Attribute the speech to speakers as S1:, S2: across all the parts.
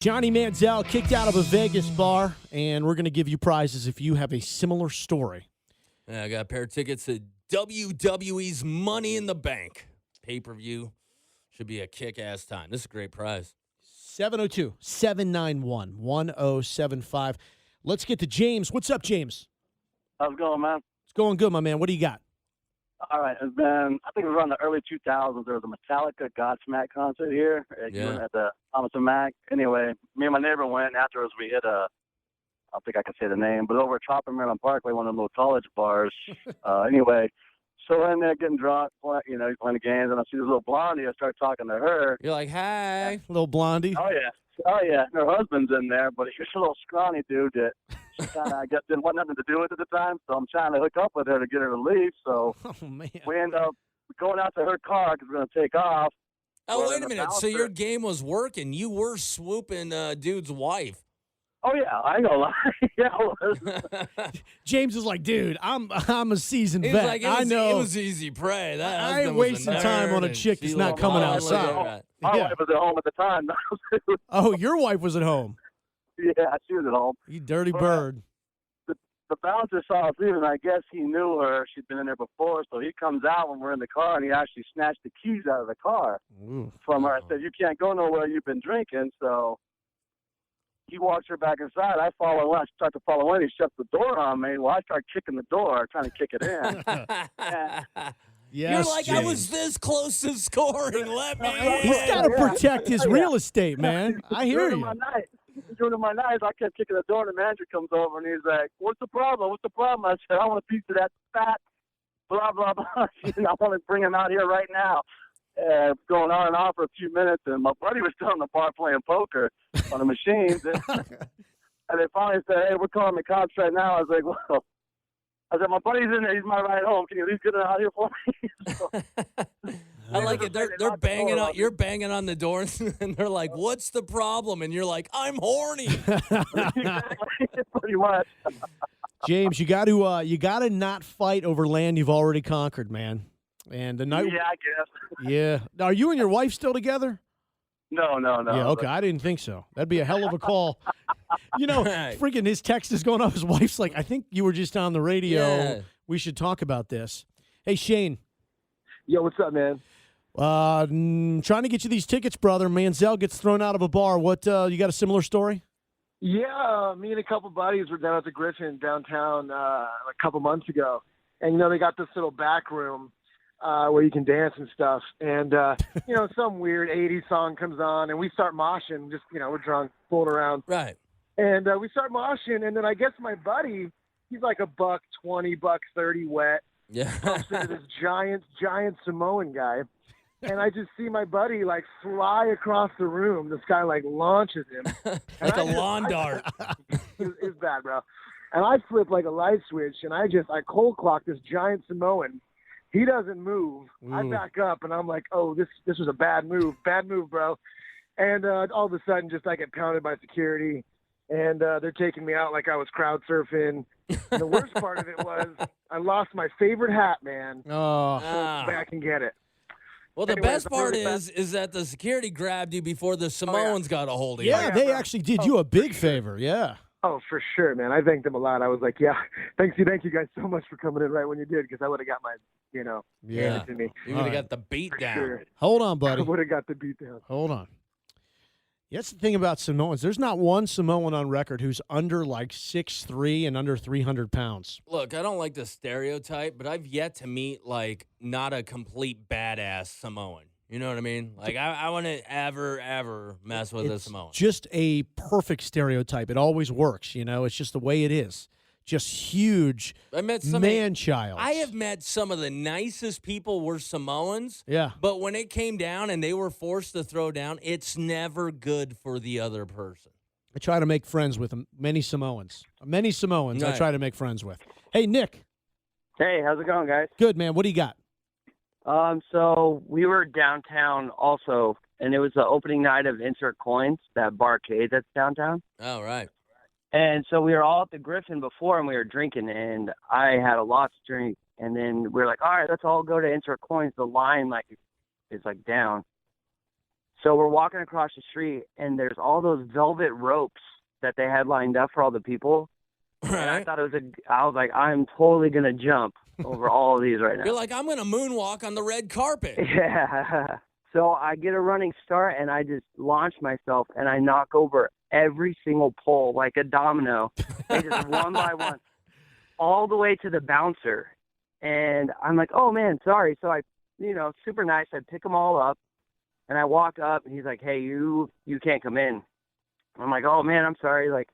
S1: Johnny Manziel kicked out of a Vegas bar, and we're going to give you prizes if you have a similar story.
S2: Yeah, I got a pair of tickets to WWE's Money in the Bank pay-per-view. Should be a kick-ass time. This is a great prize.
S1: 702-791-1075. Let's get to James. What's up, James?
S3: How's it going, man?
S1: It's going good, my man. What do you got?
S3: All right. It's been, I think it was around the early 2000s. There was a Metallica Godsmack concert here at the Thomas and Mack. Anyway, me and my neighbor went. Afterwards, we hit I don't think I can say the name, but over at Chopper Maryland Parkway, one of the little college bars. Anyway, so we're in there getting drunk, playing the games, and I see this little blondie. I start talking to her.
S2: You're like, hey.
S1: Little blondie.
S3: Oh, yeah. And her husband's in there, but he's a little scrawny dude that she kind of, I guess, didn't want nothing to do with at the time. So I'm trying to hook up with her to get her to leave. So
S1: man.
S3: We end up going out to her car because we're going to take off.
S2: Oh, wait a minute. So your game was working. You were swooping dude's wife.
S3: Oh, yeah. I ain't going to lie. Yeah, I was.
S1: James is like, dude, I'm a seasoned
S2: He's
S1: vet.
S2: like,
S1: I know.
S2: It was easy prey. That
S1: I ain't wasting time on a chick that's not coming outside.
S3: My wife was at home at the time.
S1: Oh, your wife was at home.
S3: Yeah, she was at home.
S1: You dirty bird.
S3: The bouncer saw us leaving. I guess he knew her. She'd been in there before, so he comes out when we're in the car, and he actually snatched the keys out of the car from her. I said, you can't go nowhere. You've been drinking. So he walks her back inside. I follow in. I start to follow in. He shuts the door on me. Well, I start kicking the door, trying to kick it in.
S1: Yes,
S2: you're like,
S1: James.
S2: I was this close to scoring. Let me in.
S1: He's got to protect his real estate, man. I hear you.
S3: During my night, I kept kicking the door, and the manager comes over, and he's like, what's the problem? What's the problem? I said, I want a piece of that fat, blah, blah, blah. I want to bring him out here right now. Going on and off for a few minutes, and my buddy was still in the bar playing poker on the machines. And they finally said, hey, we're calling the cops right now. I was like, well, I said, my buddy's in there. He's my ride home. Can you at least get him out here for me? So,
S2: I like it. They're banging on. You're banging on the door, and they're like, "What's the problem?" And you're like, "I'm horny."
S3: Pretty much.
S1: James, you got to not fight over land you've already conquered, man. And the night.
S3: Yeah, I guess.
S1: Yeah. Are you and your wife still together?
S3: No.
S1: Yeah. Okay. I didn't think so. That'd be a hell of a call. Freaking his text is going off. His wife's like, I think you were just on the radio.
S2: Yeah.
S1: We should talk about this. Hey, Shane.
S4: Yo, what's up, man?
S1: Trying to get you these tickets, brother. Manziel gets thrown out of a bar. What, you got a similar story?
S4: Yeah, me and a couple buddies were down at the Griffin downtown a couple months ago. And, they got this little back room where you can dance and stuff. And, some weird 80s song comes on, and we start moshing. Just, we're drunk, fooling around.
S2: Right.
S4: And we start moshing, and then I guess my buddy, he's like $120, $130 wet.
S2: Yeah.
S4: Bumps into this giant Samoan guy. And I just see my buddy, fly across the room. This guy, launches him.
S2: Like a lawn dart.
S4: It's bad, bro. And I flip like a light switch, and I cold clock this giant Samoan. He doesn't move. I back up, and I'm like, oh, this was a bad move. Bad move, bro. And all of a sudden, I get pounded by security, and they're taking me out like I was crowd surfing. And the worst part of it was I lost my favorite hat, man.
S1: Oh.
S4: Back and get it.
S2: Well, the
S4: Anyways,
S2: best part is that the security grabbed you before the Samoans got a hold of you.
S1: Yeah, they actually did you a big favor. Yeah.
S4: Oh, for sure, man. I thanked them a lot. I was like, yeah, thank you guys so much for coming in right when you did, because I would have got my, handed to me.
S2: You would have got the beat down.
S4: Sure.
S1: Hold on, buddy.
S4: I would have got the beat down.
S1: Hold on. That's the thing about Samoans. There's not one Samoan on record who's under 6'3" and under 300 pounds.
S2: Look, I don't like the stereotype, but I've yet to meet not a complete badass Samoan. You know what I mean? I wouldn't ever mess with a Samoan.
S1: Just a perfect stereotype. It always works. It's just the way it is. Just huge man-child.
S2: I have met some of the nicest people were Samoans.
S1: Yeah.
S2: But when it came down and they were forced to throw down, it's never good for the other person.
S1: I try to make friends with them. Many Samoans. I try to make friends with. Hey, Nick.
S5: Hey, how's it going, guys?
S1: Good, man. What do you got?
S5: So we were downtown also, and it was the opening night of Insert Coins, that barcade that's downtown.
S2: Oh, right.
S5: And so we were all at the Griffin before, and we were drinking, and I had a lot to drink. And then we were like, all right, let's all go to Insert Coins. The line is down. So we're walking across the street, and there's all those velvet ropes that they had lined up for all the people. And I
S2: Right?
S5: thought I was like, I'm totally going to jump over all of these right now.
S2: You're like, I'm gonna moonwalk on the red carpet.
S5: Yeah. So I get a running start, and I just launch myself, and I knock over every single pole like a domino. They just one by one, all the way to the bouncer. And I'm like, oh, man, sorry. So I, super nice. I pick them all up, and I walk up, and he's like, hey, you can't come in. I'm like, oh, man, I'm sorry. Like,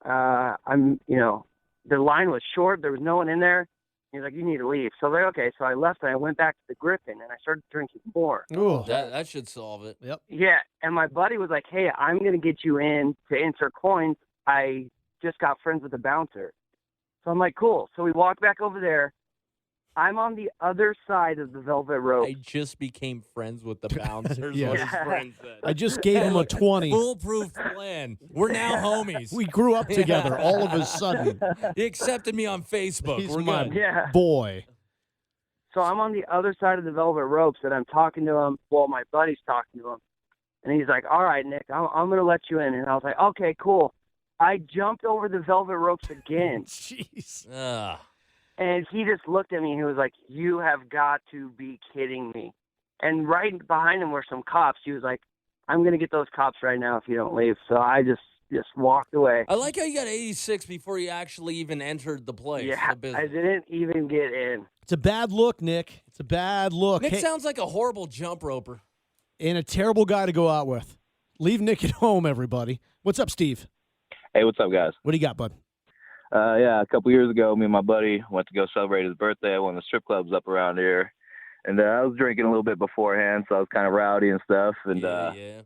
S5: the line was short. There was no one in there. He's like, you need to leave. So I was like, okay. So I left, and I went back to the Griffin, and I started drinking more.
S1: Ooh.
S2: That should solve it.
S1: Yep.
S5: Yeah, and my buddy was like, hey, I'm going to get you in to insert coins. I just got friends with the bouncer. So I'm like, cool. So we walked back over there. I'm on the other side of the velvet rope.
S2: I just became friends with the bouncers.
S1: Yeah.
S2: What his friend said.
S1: I just gave him a 20.
S2: Foolproof plan. We're now homies.
S1: We grew up together all of a sudden.
S2: He accepted me on Facebook.
S1: He's
S2: We're
S1: my
S2: good.
S5: Yeah.
S1: boy.
S5: So I'm on the other side of the velvet ropes, and I'm talking to him. Well, my buddy's talking to him. And he's like, all right, Nick, I'm going to let you in. And I was like, okay, cool. I jumped over the velvet ropes again.
S1: Jeez.
S2: Ugh.
S5: And he just looked at me and he was like, you have got to be kidding me. And right behind him were some cops. He was like, I'm going to get those cops right now if you don't leave. So I just walked away.
S2: I like how you got 86 before you actually even entered the place.
S5: Yeah,
S2: the business.
S5: I didn't even get in.
S1: It's a bad look, Nick. It's a bad look.
S2: Nick
S1: Hey,
S2: sounds like a horrible jump roper.
S1: and a terrible guy to go out with. Leave Nick at home, everybody. What's up, Steve?
S6: Hey, what's up, guys?
S1: What do you got, bud?
S6: Yeah, a couple years ago, me and my buddy went to go celebrate his birthday at one of the strip clubs up around here. And I was drinking a little bit beforehand, so I was kind of rowdy and stuff. And
S2: Yeah.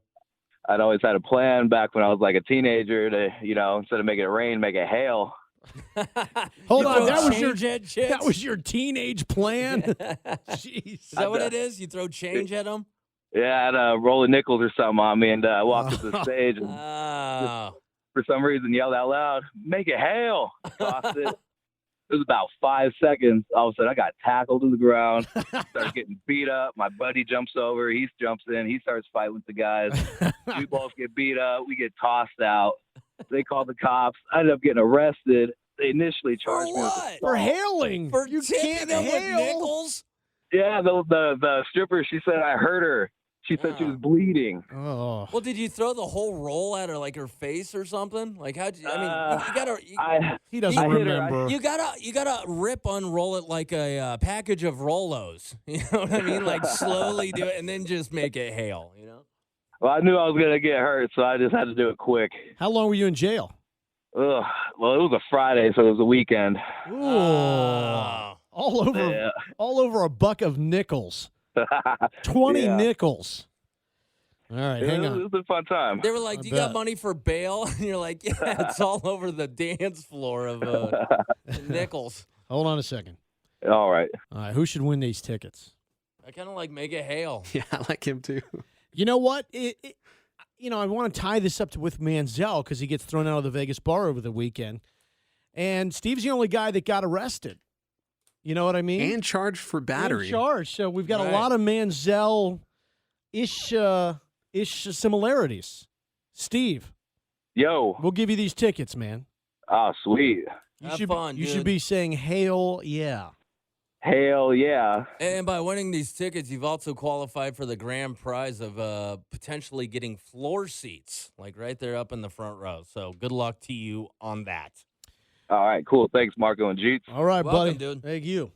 S6: I'd always had a plan back when I was like a teenager to, instead of making it rain, make it hail.
S1: Hold
S2: You
S1: on,
S2: throw
S1: that was your
S2: change at chicks?
S1: that was your teenage plan. Jeez.
S2: Is that what it is? You throw change at them?
S6: Yeah, I had a roll of nickels or something on me, and I walked up the stage and
S2: Oh.
S6: for some reason yelled out loud, "Make it hail!" Tossed it. It was about 5 seconds. All of a sudden, I got tackled to the ground, started getting beat up. My buddy jumps over. He jumps in. He starts fighting with the guys. We both get beat up. We get tossed out. They call the cops. I ended up getting arrested. They initially charged me with
S2: what?
S1: For
S6: assault.
S1: hailing.
S2: For
S1: you
S2: tipping
S1: can't
S2: them with
S1: hail.
S2: nickels?
S6: Yeah, the stripper, she said I hurt her. She said she was bleeding.
S1: Oh.
S2: Well, did you throw the whole roll at her, like her face or something? Like how'd you? I mean, you gotta.
S1: He doesn't
S6: I hit her.
S1: remember.
S2: You gotta rip unroll it like a package of Rolos. You know what I mean? Like slowly do it and then just make it hail. You know?
S6: Well, I knew I was going to get hurt, so I just had to do it quick.
S1: How long were you in jail?
S6: Ugh. Well, it was a Friday, so it was a weekend.
S1: Ooh.
S2: Oh.
S1: all over a buck of nickels. 20
S6: Yeah.
S1: nickels. All right, hang
S6: It
S1: on.
S6: was a fun time.
S2: They were like,
S1: I
S2: "Do you got
S1: bet.
S2: money for bail?" And you're like, "Yeah, it's all over the dance floor of nickels."
S1: Hold on a second.
S6: All right.
S1: All right, who should win these tickets?
S2: I kind of like make it hail.
S7: Yeah, I like him too.
S1: You know what? I want to tie this up with Manziel because he gets thrown out of the Vegas bar over the weekend. And Steve's the only guy that got arrested. You know what I mean?
S7: And charged for battery.
S1: And charged. So we've got
S2: Right.
S1: a lot of Manziel-ish similarities. Steve,
S6: Yo.
S1: we'll give you these tickets, man.
S6: Oh, sweet.
S2: Have
S1: should
S2: fun,
S1: you
S2: dude.
S1: should be saying hail yeah.
S6: Hell yeah.
S2: And by winning these tickets, you've also qualified for the grand prize of potentially getting floor seats, like right there up in the front row. So good luck to you on that.
S6: All right, cool. Thanks, Marco and Jeets.
S1: All right,
S2: Welcome,
S1: buddy.
S2: dude.
S1: Thank you.